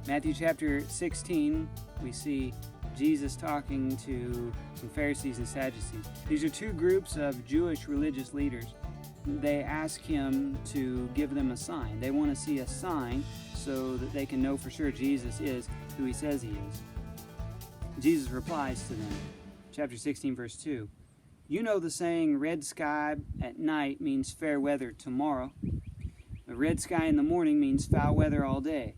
Matthew chapter 16, we see Jesus talking to some Pharisees and Sadducees. These are two groups of Jewish religious leaders. They ask him to give them a sign. They want to see a sign so that they can know for sure Jesus is who he says he is. Jesus replies to them, chapter 16, verse 2. You know the saying, red sky at night means fair weather tomorrow. A red sky in the morning means foul weather all day.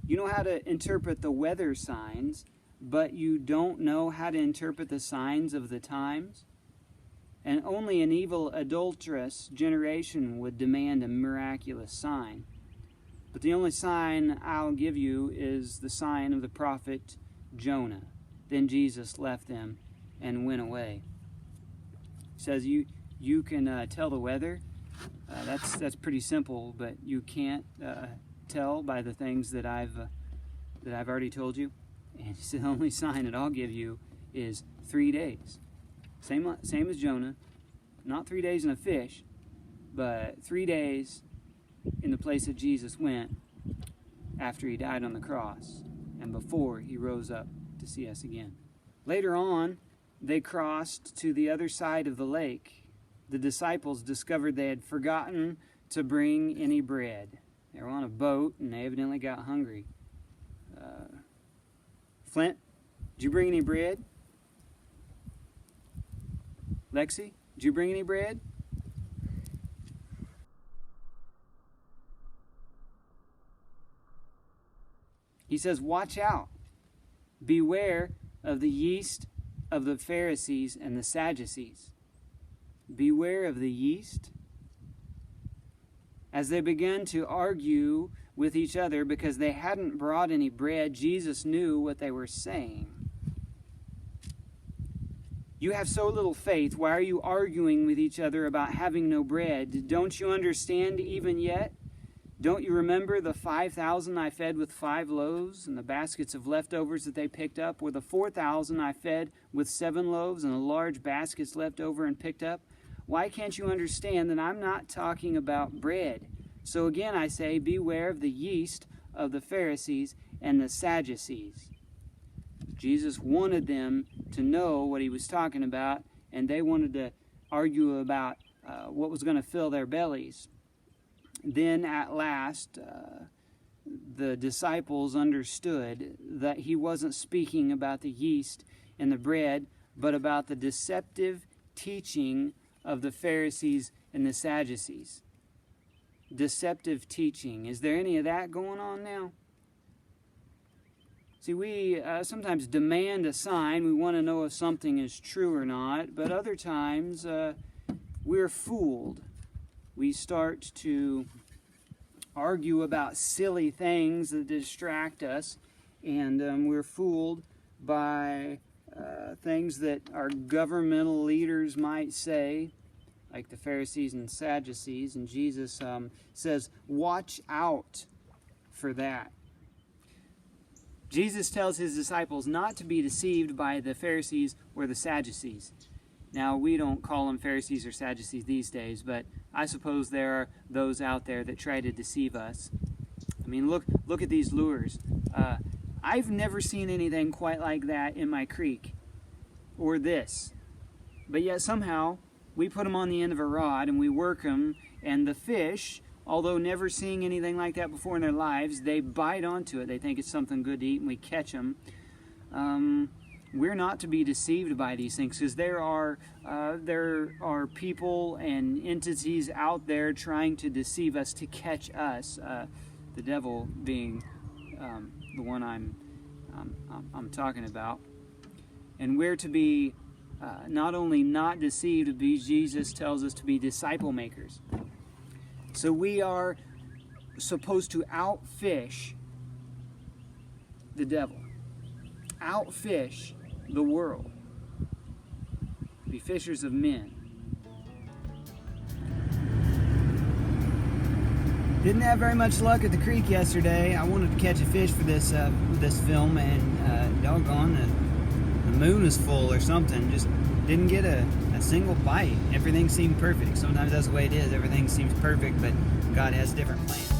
You know how to interpret the weather signs, but you don't know how to interpret the signs of the times? And only an evil, adulterous generation would demand a miraculous sign. But the only sign I'll give you is the sign of the prophet Jonah. Then Jesus left them and went away. He says, you can tell the weather. That's pretty simple, but you can't tell by the things that I've already told you. And he said, the only sign that I'll give you is 3 days. Same as Jonah. Not 3 days in a fish, but 3 days in the place that Jesus went after he died on the cross and before he rose up to see us again. Later on, they crossed to the other side of the lake. The disciples discovered they had forgotten to bring any bread. They were on a boat and they evidently got hungry. Flint, did you bring any bread? Lexi, did you bring any bread? He says, watch out. Beware of the yeast of the Pharisees and the Sadducees. Beware of the yeast. As they began to argue with each other because they hadn't brought any bread, Jesus knew what they were saying. You have so little faith. Why are you arguing with each other about having no bread? Don't you understand even yet? Don't you remember the 5,000 I fed with 5 loaves and the baskets of leftovers that they picked up? Or the 4,000 I fed with 7 loaves and the large baskets left over and picked up? Why can't you understand that I'm not talking about bread? So again I say, beware of the yeast of the Pharisees and the Sadducees. Jesus wanted them to know what he was talking about, and they wanted to argue about what was going to fill their bellies. Then at last, the disciples understood that he wasn't speaking about the yeast and the bread, but about the deceptive teaching of the Pharisees and the Sadducees. Deceptive teaching. Is there any of that going on now? See, we sometimes demand a sign. We want to know if something is true or not. But other times, we're fooled. We start to argue about silly things that distract us. And we're fooled by things that our governmental leaders might say, like the Pharisees and Sadducees. And Jesus says, watch out for that. Jesus tells his disciples not to be deceived by the Pharisees or the Sadducees. Now, we don't call them Pharisees or Sadducees these days, but I suppose there are those out there that try to deceive us. I mean, look at these lures. I've never seen anything quite like that in my creek, or this. But yet somehow, we put them on the end of a rod and we work them, and the fish, although never seeing anything like that before in their lives, they bite onto it. They think it's something good to eat, and we catch them. We're not to be deceived by these things, because there are people and entities out there trying to deceive us, to catch us. The devil being the one I'm talking about, and we're to be not only not deceived, but Jesus tells us to be disciple makers. So we are supposed to outfish the devil, outfish the world, be fishers of men. Didn't have very much luck at the creek yesterday. I wanted to catch a fish for this film, and doggone, the moon is full or something. Just didn't get a single bite. Everything seemed perfect. Sometimes that's the way it is. Everything seems perfect, but God has different plans.